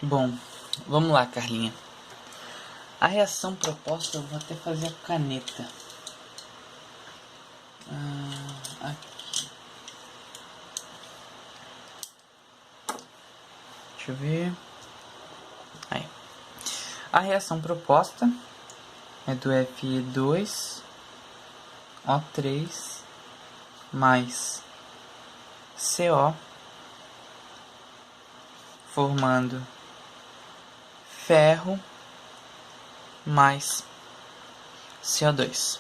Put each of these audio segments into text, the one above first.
Bom, vamos lá, Carlinha. A reação proposta eu vou até fazer a caneta. Aqui. Deixa eu ver. Aí. A reação proposta é do Fe2O3 mais CO, formando ferro mais CO2.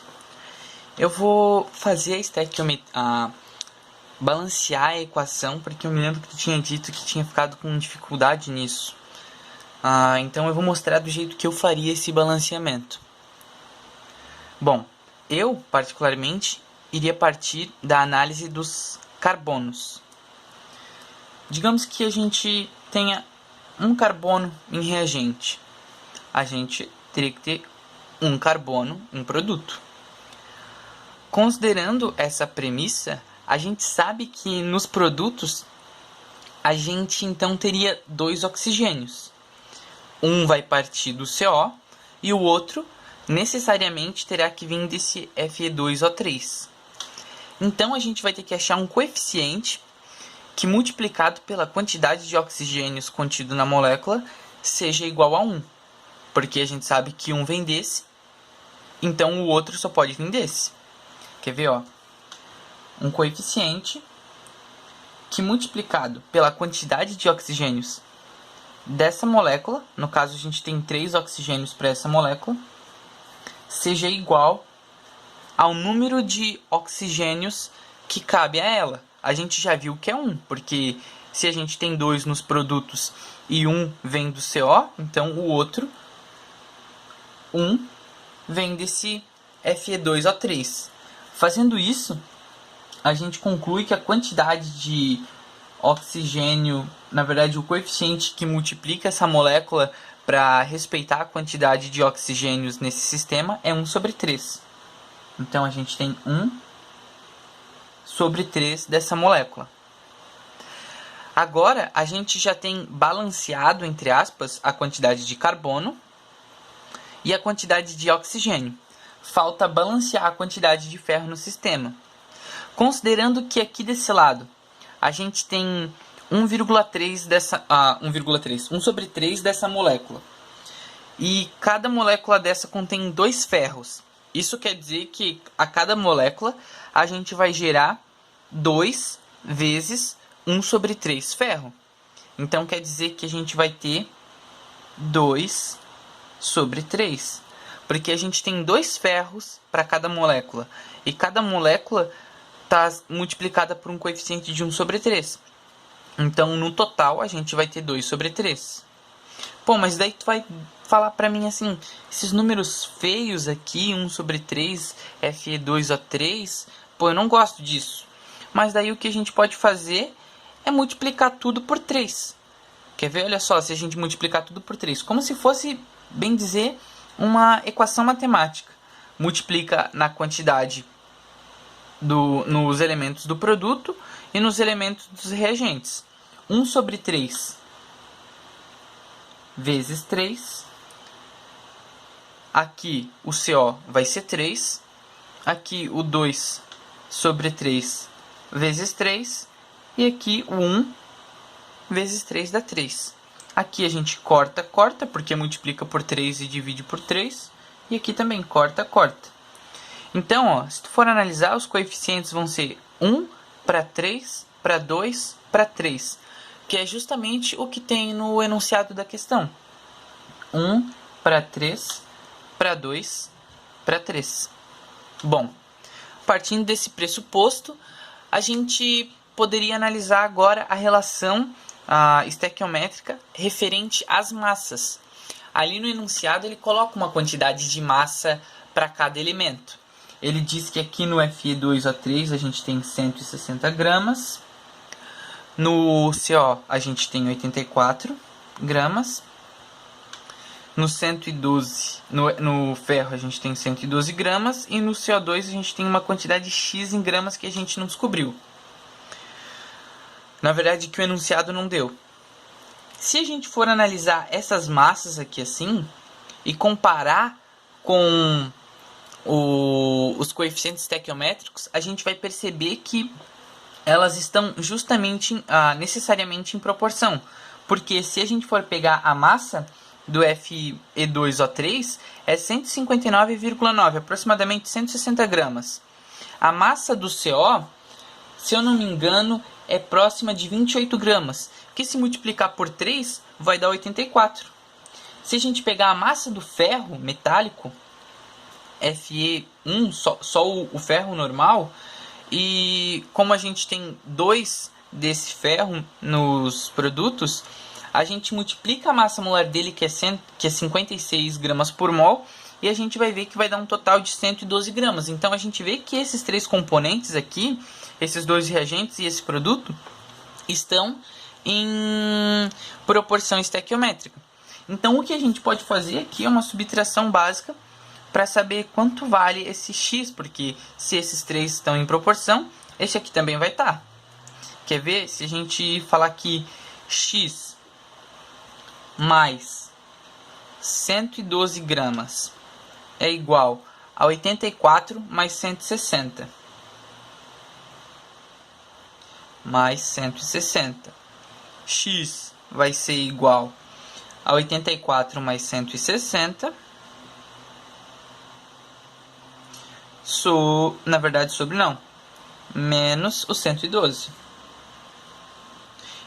Eu vou fazer a estequiometria, balancear a equação, porque eu me lembro que tu tinha dito que tinha ficado com dificuldade nisso. Então eu vou mostrar do jeito que eu faria esse balanceamento. Bom, eu particularmente iria partir da análise dos carbonos. Digamos que a gente tenha um carbono em reagente. A gente teria que ter um carbono em produto. Considerando essa premissa, a gente sabe que nos produtos a gente então teria dois oxigênios. Um vai partir do CO e o outro necessariamente terá que vir desse Fe2O3. Então a gente vai ter que achar um coeficiente que, multiplicado pela quantidade de oxigênios contido na molécula, seja igual a 1. Porque a gente sabe que um vem desse, então o outro só pode vir desse. Quer ver, ó? Um coeficiente que, multiplicado pela quantidade de oxigênios dessa molécula, no caso a gente tem 3 oxigênios para essa molécula, seja igual ao número de oxigênios que cabe a ela. A gente já viu que é 1, porque se a gente tem 2 nos produtos e 1 vem do CO, então o outro 1 vem desse Fe2O3. Fazendo isso, a gente conclui que a quantidade de oxigênio, na verdade o coeficiente que multiplica essa molécula para respeitar a quantidade de oxigênios nesse sistema é 1 sobre 3. Então a gente tem 1 sobre 3 dessa molécula. Agora a gente já tem balanceado, entre aspas, a quantidade de carbono e a quantidade de oxigênio. Falta balancear a quantidade de ferro no sistema. Considerando que aqui desse lado a gente tem 1 sobre 3 dessa molécula. E cada molécula dessa contém 2 ferros. Isso quer dizer que a cada molécula a gente vai gerar 2 vezes 1 sobre 3 ferro. Então quer dizer que a gente vai ter 2 sobre 3. Porque a gente tem 2 ferros para cada molécula. E cada molécula está multiplicada por um coeficiente de 1 sobre 3. Então, no total, a gente vai ter 2 sobre 3. Pô, mas daí tu vai falar pra mim assim, esses números feios aqui, 1 sobre 3, Fe2O3, pô, eu não gosto disso. Mas daí o que a gente pode fazer é multiplicar tudo por 3. Quer ver? Olha só, se a gente multiplicar tudo por 3. Como se fosse, bem dizer, uma equação matemática. Multiplica na quantidade nos elementos do produto e nos elementos dos reagentes. 1 sobre 3 vezes 3. Aqui o CO vai ser 3. Aqui o 2 sobre 3 vezes 3. E aqui o 1 vezes 3 dá 3. Aqui a gente corta, porque multiplica por 3 e divide por 3. E aqui também corta. Então, ó, se tu for analisar, os coeficientes vão ser 1 para 3, para 2, para 3. Que é justamente o que tem no enunciado da questão. 1 para 3, para 2, para 3. Bom, partindo desse pressuposto, a gente poderia analisar agora a relação estequiométrica referente às massas. Ali no enunciado ele coloca uma quantidade de massa para cada elemento. Ele diz que aqui no Fe2O3 a gente tem 160 gramas. No CO a gente tem 84 gramas. No 112, no ferro a gente tem 112 gramas. E no CO2 a gente tem uma quantidade X em gramas que a gente não descobriu. Na verdade que o enunciado não deu. Se a gente for analisar essas massas aqui assim e comparar com os coeficientes estequiométricos, a gente vai perceber que elas estão justamente, necessariamente em proporção. Porque se a gente for pegar a massa do Fe2O3, é 159,9, aproximadamente 160 gramas. A massa do CO, se eu não me engano, é próxima de 28 gramas, que se multiplicar por 3 vai dar 84. Se a gente pegar a massa do ferro metálico, Fe1, só o ferro normal, e como a gente tem 2 desse ferro nos produtos, a gente multiplica a massa molar dele, que é 56 gramas por mol, e a gente vai ver que vai dar um total de 112 gramas. Então a gente vê que esses 3 componentes aqui, esses 2 reagentes e esse produto, estão em proporção estequiométrica. Então o que a gente pode fazer aqui é uma subtração básica para saber quanto vale esse X, porque se esses 3 estão em proporção, esse aqui também vai estar. Quer ver? Se a gente falar que X mais 112 gramas é igual a 84 mais 160. Mais 160. X vai ser igual a 84 mais 160. Na verdade, sobre não. Menos o 112.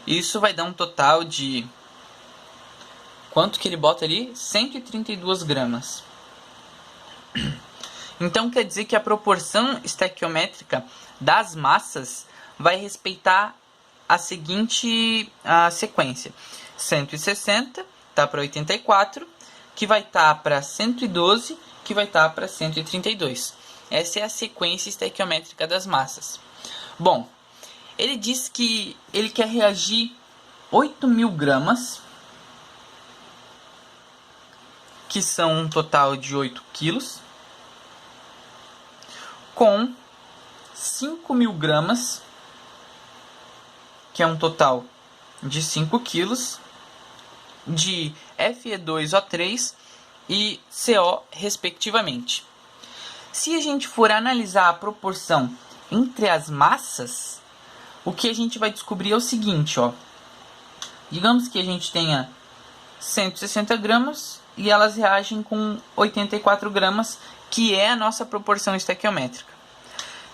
Isso vai dar um total de... Quanto que ele bota ali? 132 gramas. Então quer dizer que a proporção estequiométrica das massas vai respeitar a seguinte sequência. 160 está para 84, que vai estar para 112, que vai estar para 132. Essa é a sequência estequiométrica das massas. Bom, ele diz que ele quer reagir 8.000 gramas, que são um total de 8 quilos, com 5.000 gramas, que é um total de 5 quilos, de Fe2O3 e CO, respectivamente. Se a gente for analisar a proporção entre as massas, o que a gente vai descobrir é o seguinte, ó. Digamos que a gente tenha 160 gramas e elas reagem com 84 gramas, que é a nossa proporção estequiométrica.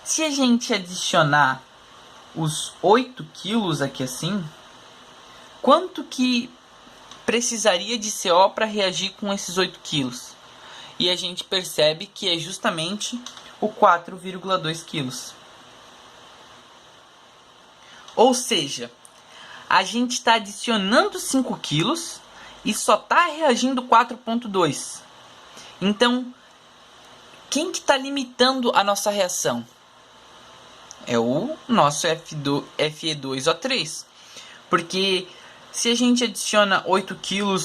Se a gente adicionar os 8 quilos aqui assim, quanto que precisaria de CO para reagir com esses 8 quilos? E a gente percebe que é justamente o 4,2 quilos. Ou seja, a gente está adicionando 5 quilos e só está reagindo 4,2. Então, quem que está limitando a nossa reação? É o nosso Fe2O3. Porque se a gente adiciona 8 kg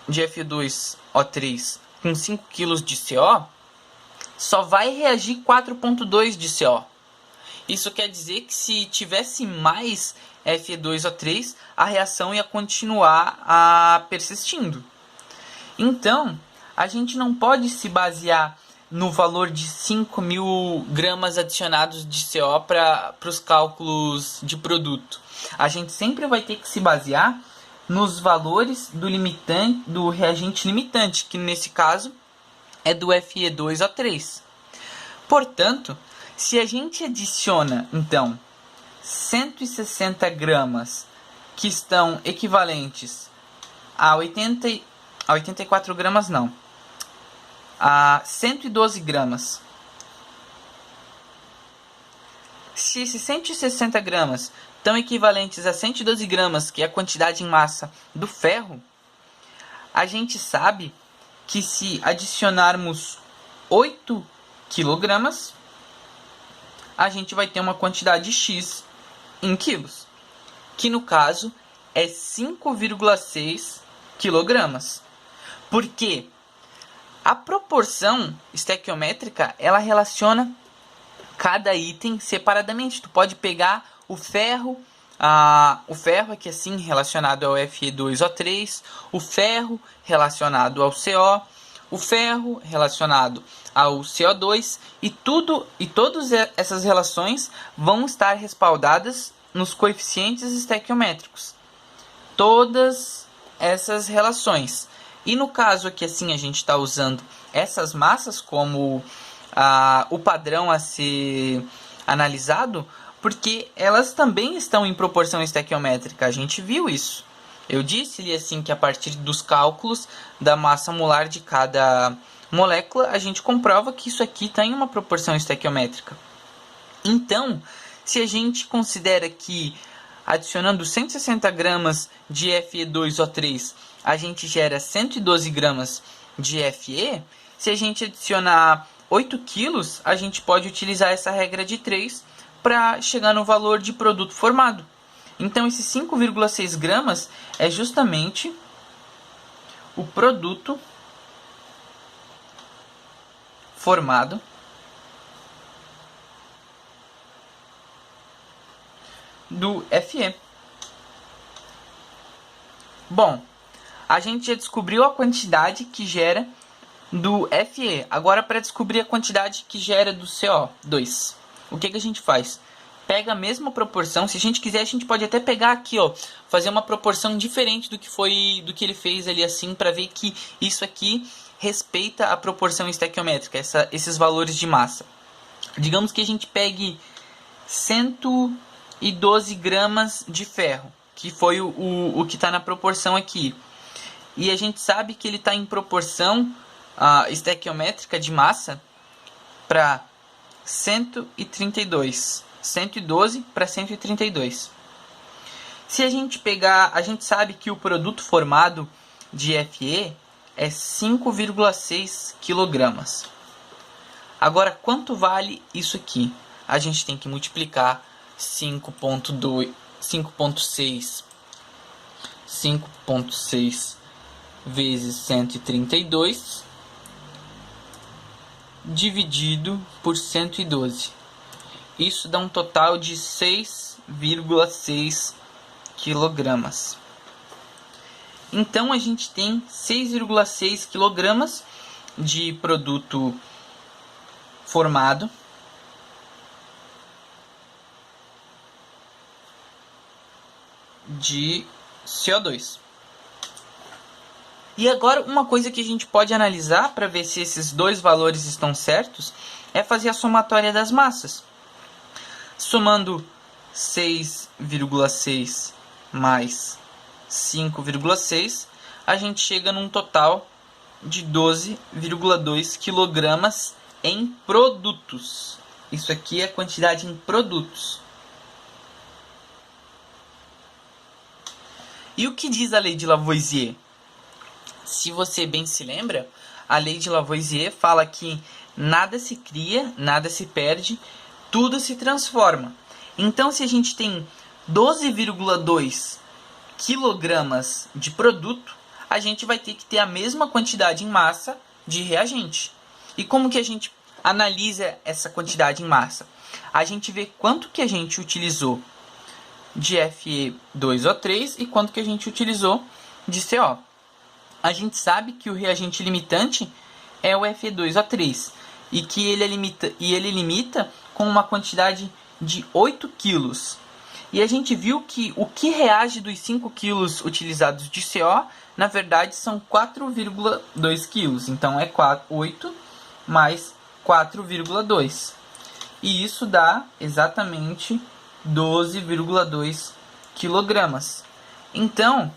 de Fe2O3 com 5 kg de CO, só vai reagir 4,2 de CO. Isso quer dizer que se tivesse mais Fe2O3, a reação ia continuar persistindo. Então, a gente não pode se basear no valor de 5.000 gramas adicionados de CO para os cálculos de produto. A gente sempre vai ter que se basear nos valores do reagente limitante, que nesse caso é do Fe2O3. Portanto, se a gente adiciona, então, 160 gramas, que estão equivalentes a 84 gramas, não, a 112 gramas. Se esses 160 gramas estão equivalentes a 112 gramas, que é a quantidade em massa do ferro, a gente sabe que se adicionarmos 8 quilogramas, a gente vai ter uma quantidade X em quilos, que no caso é 5,6 quilogramas. Porque a proporção estequiométrica, ela relaciona cada item separadamente. Tu pode pegar o ferro, O ferro aqui assim relacionado ao Fe2O3, o ferro relacionado ao CO, o ferro relacionado ao CO2 e todas essas relações vão estar respaldadas nos coeficientes estequiométricos. Todas essas relações. E no caso aqui assim a gente está usando essas massas como o padrão a ser analisado, porque elas também estão em proporção estequiométrica. A gente viu isso. Eu disse-lhe assim que a partir dos cálculos da massa molar de cada molécula, a gente comprova que isso aqui está em uma proporção estequiométrica. Então, se a gente considera que adicionando 160 gramas de Fe2O3, a gente gera 112 gramas de Fe. Se a gente adicionar 8 quilos, a gente pode utilizar essa regra de 3 para chegar no valor de produto formado. Então, esses 5,6 gramas é justamente o produto formado do Fe. Bom, a gente já descobriu a quantidade que gera do Fe. Agora, para descobrir a quantidade que gera do CO2, o que a gente faz? Pega a mesma proporção. Se a gente quiser, a gente pode até pegar aqui, ó, fazer uma proporção diferente do que ele fez ali assim, para ver que isso aqui respeita a proporção estequiométrica, esses valores de massa. Digamos que a gente pegue 112 gramas de ferro, que foi o que está na proporção aqui. E a gente sabe que ele está em proporção estequiométrica de massa para 132. 112 para 132. Se a gente pegar, a gente sabe que o produto formado de Fe é 5,6 kg. Agora, quanto vale isso aqui? A gente tem que multiplicar 5,6 vezes 132 dividido por 112. Isso dá um total de 6,6 kg. Então a gente tem 6,6 kg de produto formado de CO2. E agora uma coisa que a gente pode analisar para ver se esses dois valores estão certos é fazer a somatória das massas. Somando 6,6 mais 5,6, a gente chega num total de 12,2 kg em produtos. Isso aqui é a quantidade em produtos. E o que diz a lei de Lavoisier? Se você bem se lembra, a lei de Lavoisier fala que nada se cria, nada se perde, tudo se transforma. Então, se a gente tem 12,2 kg de produto, a gente vai ter que ter a mesma quantidade em massa de reagente. E como que a gente analisa essa quantidade em massa? A gente vê quanto que a gente utilizou de Fe2O3 e quanto que a gente utilizou de CO. A gente sabe que o reagente limitante é o Fe2O3 e que ele limita com uma quantidade de 8 kg. E a gente viu que o que reage dos 5 kg utilizados de CO, na verdade, são 4,2 kg. Então, é 8 mais 4,2. E isso dá exatamente 12,2 kg. Então,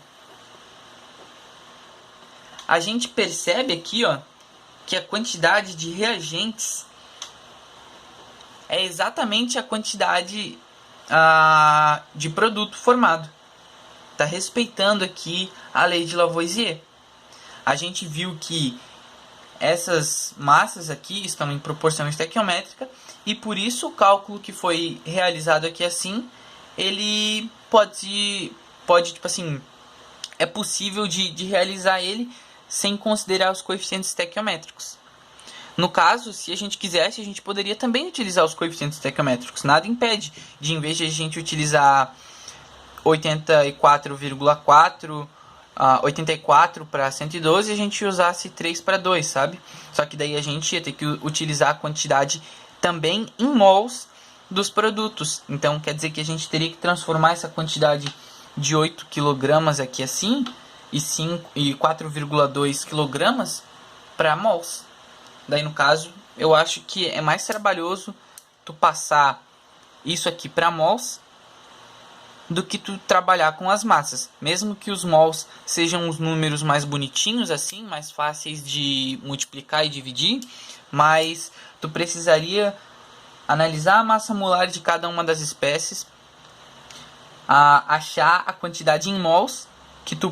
a gente percebe aqui, ó, que a quantidade de reagentes é exatamente a quantidade de produto formado. Está respeitando aqui a lei de Lavoisier. A gente viu que essas massas aqui estão em proporção estequiométrica e por isso o cálculo que foi realizado aqui assim, ele pode tipo assim, é possível de realizar ele sem considerar os coeficientes estequiométricos. No caso, se a gente quisesse, a gente poderia também utilizar os coeficientes estequiométricos. Nada impede de, em vez de a gente utilizar 84,4, 84 para 112 e a gente usasse 3 para 2, sabe? Só que daí a gente ia ter que utilizar a quantidade também em mols dos produtos. Então quer dizer que a gente teria que transformar essa quantidade de 8 kg aqui assim e 4,2 kg para mols. Daí no caso, eu acho que é mais trabalhoso tu passar isso aqui para mols do que tu trabalhar com as massas. Mesmo que os mols sejam os números mais bonitinhos assim, mais fáceis de multiplicar e dividir, mas tu precisaria analisar a massa molar de cada uma das espécies, achar a quantidade em mols que tu